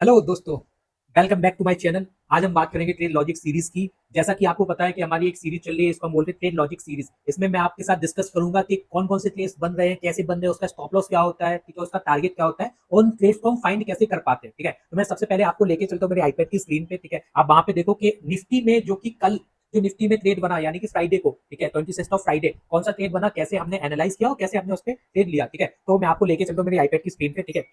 Hello दोस्तों, welcome back to my channel. आज हम बात करेंगे ट्रेड लॉजिक सीरीज की। जैसा कि आपको पता है कि हमारी एक सीरीज चल रही है, इसको हम बोलते हैं ट्रेड लॉजिक सीरीज। इसमें मैं आपके साथ डिस्कस करूंगा कि कौन कौन से ट्रेड्स बन रहे हैं, कैसे बन रहे हैं, उसका स्टॉप लॉस क्या होता है, ठीक है, उसका टारगेट क्या होता है और उन ट्रेड्स को हम फाइंड कैसे कर पाते हैं। ठीक है, तो मैं सबसे पहले आपको लेके चलता हूँ मेरे आईपैड की स्क्रीन पे। ठीक है, आप वहां पे देखो कि निफ्टी में जो कि कल जो निफ्टी में ट्रेड बना, यानी कि फ्राइडे को, ठीक है, 26 ऑफ फ्राइडे, कौन सा ट्रेड बना, कैसे हमने एनालाइज किया और कैसे हमने उस पर ट्रेड लिया। ठीक है, तो मैं आपको लेके चलता हूँ मेरी आईपैड की स्क्रीन पे। ठीक है,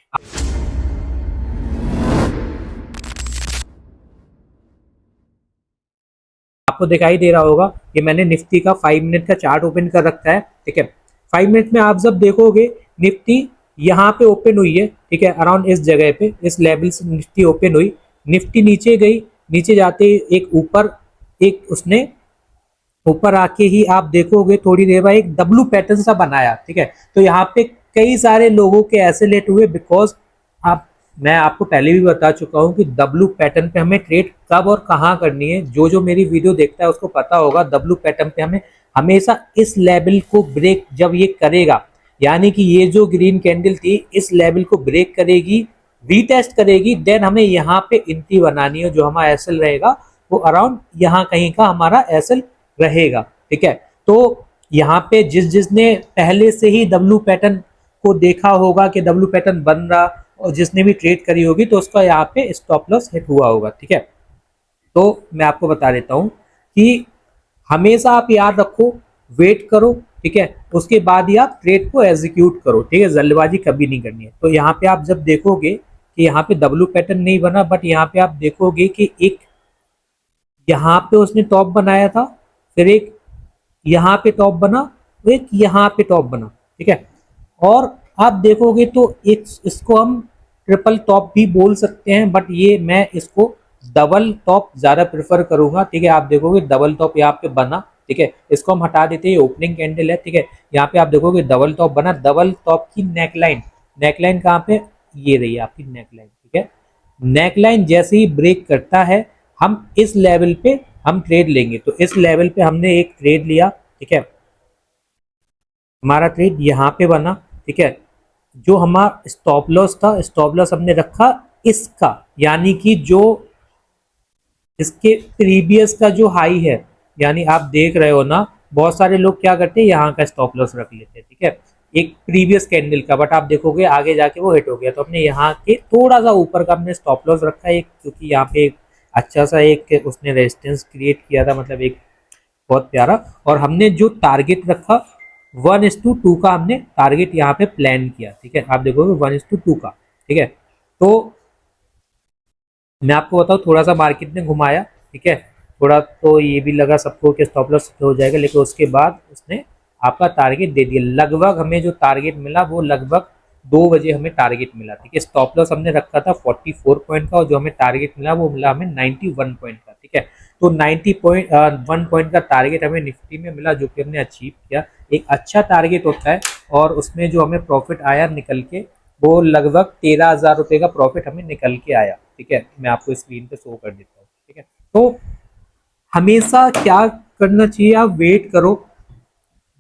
आपको दिखाई दे रहा होगा कि मैंने निफ्टी का 5 मिनट का चार्ट ओपन कर रखा है। ठीक है, 5 मिनट में आप जब देखोगे निफ्टी यहाँ पे ओपन हुई है। ठीक है, अराउंड इस जगह पे, इस लेवल से निफ्टी ओपन हुई। निफ्टी नीचे गई, नीचे जाते एक ऊपर, एक उसने ऊपर आके ही आप देखोगे थोड़ी देर बाद एक डब्लू पैटर्न सा बनाया। ठीक है, तो यहाँ पे कई सारे लोगों के ऐसे लेट हुए, बिकॉज आप मैं आपको पहले भी बता चुका हूँ कि डब्लू पैटर्न पे हमें ट्रेड कब और कहाँ करनी है। जो जो मेरी वीडियो देखता है उसको पता होगा, डब्लू पैटर्न पे हमें हमेशा इस लेवल को ब्रेक जब ये करेगा, यानी कि ये जो ग्रीन कैंडल थी इस लेवल को ब्रेक करेगी, रीटेस्ट करेगी, देन हमें यहाँ पे एंट्री बनानी है। जो हमारा एसएल रहेगा वो अराउंड यहाँ कहीं का हमारा एसएल रहेगा। ठीक है, तो यहाँ पे जिसने पहले से ही डब्लू पैटर्न को देखा होगा कि डब्लू पैटर्न बन रहा, और जिसने भी ट्रेड करी होगी तो उसका यहाँ पे स्टॉप लॉस हिट हुआ होगा। ठीक है, तो मैं आपको बता देता हूँ कि हमेशा आप याद रखो, वेट करो। ठीक है, उसके बाद ही आप ट्रेड को एग्जीक्यूट करो। ठीक है, जल्दबाजी कभी नहीं करनी है। तो यहाँ पे आप जब देखोगे कि यहाँ पे डब्लू पैटर्न नहीं बना, बट यहाँ पे आप देखोगे कि एक यहाँ पे उसने टॉप बनाया था, फिर एक यहाँ पे टॉप बना, एक यहाँ पे टॉप बना। ठीक है, और आप देखोगे तो एक इसको हम ट्रिपल टॉप भी बोल सकते हैं, बट ये मैं इसको डबल टॉप ज्यादा प्रेफर करूंगा। ठीक है, आप देखोगे डबल टॉप यहाँ पे बना। ठीक है, इसको हम हटा देते हैं, ओपनिंग कैंडल है। ठीक है, यहाँ पे आप देखोगे डबल टॉप बना, डबल टॉप की नेकलाइन, नेकलाइन कहाँ पे, ये रही आपकी नेकलाइन। ठीक है, नेकलाइन जैसे ही ब्रेक करता है हम इस लेवल पे हम ट्रेड लेंगे। तो इस लेवल पे हमने एक ट्रेड लिया। ठीक है, हमारा ट्रेड यहाँ पे बना। ठीक है, जो हमारा स्टॉप लॉस था, स्टॉप लॉस हमने रखा इसका, यानी कि जो इसके प्रीवियस का जो हाई है, यानी आप देख रहे हो ना, बहुत सारे लोग क्या करते हैं यहाँ का स्टॉप लॉस रख लेते हैं। ठीक है, एक प्रीवियस कैंडल का, बट आप देखोगे आगे जाके वो हिट हो गया। तो हमने यहाँ के थोड़ा सा ऊपर का हमने स्टॉप लॉस रखा है, क्योंकि यहाँ पे एक अच्छा सा एक उसने रेजिस्टेंस क्रिएट किया था, मतलब एक बहुत प्यारा। और हमने जो टारगेट रखा 1:2 का हमने टारगेट यहाँ पे प्लान किया। ठीक है, आप देखोगे 1:2 का। ठीक है, तो मैं आपको बताऊँ, थोड़ा सा मार्केट ने घुमाया। ठीक है, थोड़ा तो ये भी लगा सबको कि स्टॉप लॉस हो जाएगा, लेकिन उसके बाद उसने आपका टारगेट दे दिया। लगभग हमें जो टारगेट मिला वो लगभग 2 बजे हमें टारगेट मिला। ठीक है, स्टॉप लॉस हमने रखा था 44 पॉइंट का, और जो हमें टारगेट मिला वो मिला हमें 91 पॉइंट का। ठीक है, तो 91 पॉइंट का टारगेट हमें निफ्टी में मिला, जो कि हमने अचीव किया। एक अच्छा टारगेट होता है, और उसमें जो हमें प्रॉफिट आया निकल के, वो लगभग 13,000 रुपये का प्रॉफिट हमें निकल के आया। ठीक है, मैं आपको स्क्रीन पे शो कर देता हूँ। ठीक है, तो हमेशा क्या करना चाहिए, आप वेट करो।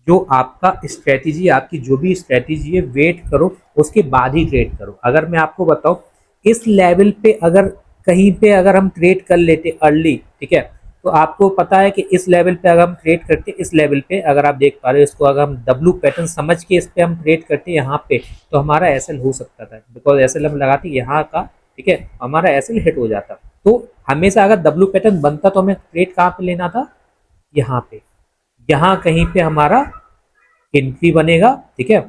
जो आपका स्ट्रेटेजी, आपकी जो भी स्ट्रेटेजी है, वेट करो, उसके बाद ही ट्रेड करो। अगर मैं आपको बताऊं, इस लेवल पे अगर कहीं पे अगर हम ट्रेड कर लेते अर्ली, ठीक है, तो आपको पता है कि इस लेवल पे अगर हम ट्रेड करते, इस लेवल पे अगर आप देख पा रहे हो इसको, अगर हम डब्लू पैटर्न समझ के इस पे हम ट्रेड करते यहाँ पे, तो हमारा एसएल हो सकता था, बिकॉज एसएल हम लगाते यहाँ का। ठीक है, हमारा एसएल हिट हो जाता। तो हमेशा अगर डब्लू पैटर्न बनता तो हमें ट्रेड कहाँ पे लेना था, यहाँ पे, यहाँ कहीं पे हमारा एंट्री बनेगा। ठीक है,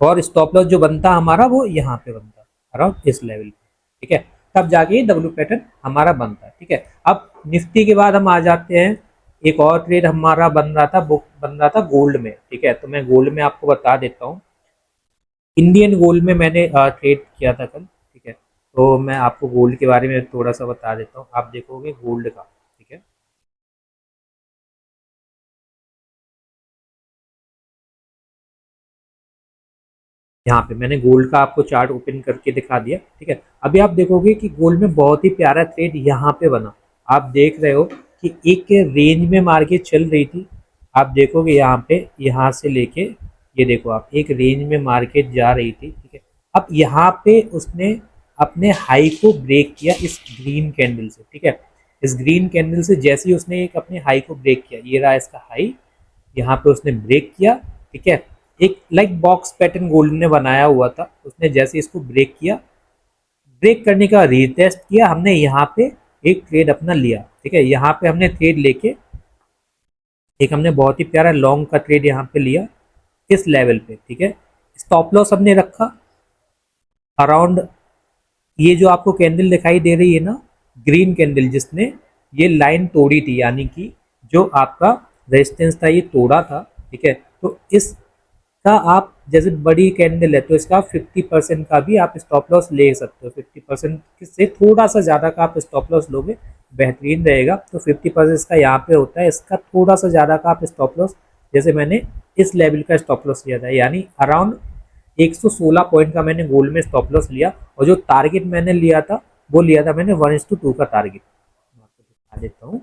और स्टॉप लॉस जो बनता हमारा वो यहाँ पे बनता अराउंड इस लेवल पे। ठीक है, तब जाके डब्ल्यू पैटर्न हमारा बनता है। ठीक है, अब निफ्टी के बाद हम आ जाते हैं, एक और ट्रेड हमारा बन रहा था, वो बन रहा था गोल्ड में। ठीक है, तो मैं गोल्ड में आपको बता देता हूँ, इंडियन गोल्ड में मैंने ट्रेड किया था कल। ठीक है, तो मैं आपको गोल्ड के बारे में थोड़ा सा बता देता हूँ, आप देखोगे गोल्ड का। ठीक है, यहाँ पे मैंने गोल्ड का आपको चार्ट ओपन करके दिखा दिया। ठीक है, अभी आप देखोगे कि गोल्ड में बहुत ही प्यारा ट्रेड यहाँ पे बना। आप देख रहे हो कि एक रेंज में मार्केट चल रही थी, आप देखोगे यहाँ पे, यहाँ से लेके ये देखो, आप एक रेंज में मार्केट जा रही थी। ठीक है, अब यहाँ पे उसने अपने हाई को ब्रेक किया इस ग्रीन कैंडल से, ठीक है। इस ग्रीन कैंडल से जैसे ही उसने एक अपने हाई को ब्रेक किया, ये रहा इसका हाई, यहाँ पे उसने ब्रेक किया, ठीक है। एक लाइक बॉक्स पैटर्न गोल्ड ने बनाया हुआ था, उसने जैसे इसको ब्रेक किया, ब्रेक करने का रीटेस्ट किया, हमने यहाँ पे एक ट्रेड अपना लिया, ठीक है। यहाँ पे हमने ट्रेड लेके एक हमने बहुत ही प्यारा लॉन्ग का ट्रेड यहाँ पे लिया इस लेवल पे, ठीक है। स्टॉप लॉस हमने रखा अराउंड, ये जो आपको कैंडल दिखाई दे रही है ना, ग्रीन कैंडल, जिसने ये लाइन तोड़ी थी, यानी कि जो आपका रेजिस्टेंस था ये तोड़ा था, ठीक है। तो इसका आप जैसे बड़ी कैंडल है तो इसका 50% का भी आप स्टॉप लॉस ले सकते हो। 50% से थोड़ा सा ज़्यादा का आप स्टॉप लॉस लोगे बेहतरीन रहेगा। तो 50% इसका यहाँ पे होता है, इसका थोड़ा सा ज़्यादा का आप स्टॉप लॉस, जैसे मैंने इस लेवल का स्टॉप लॉस लिया था, यानी अराउंड 116 पॉइंट का मैंने गोल्ड में स्टॉप लॉस लिया। और जो टारगेट मैंने लिया था वो लिया था मैंने 1:2 का टारगेट, मैं आपको दिखा देता हूँ।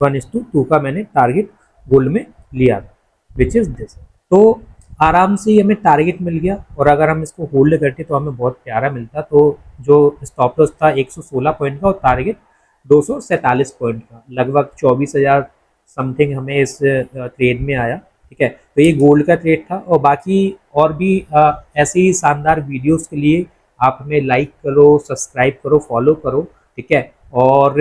1:2 का मैंने टारगेट गोल्ड में लिया था, विच इज दिस। तो आराम से ही हमें टारगेट मिल गया, और अगर हम इसको होल्ड करते तो हमें बहुत प्यारा मिलता। तो जो स्टॉप लॉस था 116 पॉइंट का और टारगेट 247 पॉइंट का, लगभग 24,000 समथिंग हमें इस ट्रेड में आया, ठीक है। तो ये गोल्ड का ट्रेड था। और बाकी और भी ऐसे ही शानदार वीडियोस के लिए आप हमें लाइक करो, सब्सक्राइब करो, फॉलो करो, ठीक है। और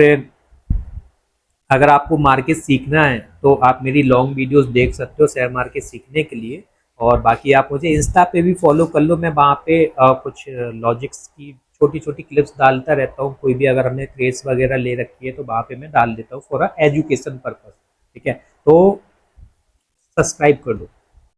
अगर आपको मार्केट सीखना है तो आप मेरी लॉन्ग वीडियोस देख सकते हो शेयर मार्केट सीखने के लिए। और बाकी आप मुझे इंस्टा पे भी फॉलो कर लो, मैं वहाँ पे कुछ लॉजिक्स की छोटी छोटी क्लिप्स डालता रहता हूँ। कोई भी अगर हमने ट्रेड्स वगैरह ले रखी है तो वहाँ पे मैं डाल देता हूँ फॉर एजुकेशन पर्पज, ठीक है। तो सब्सक्राइब कर दो।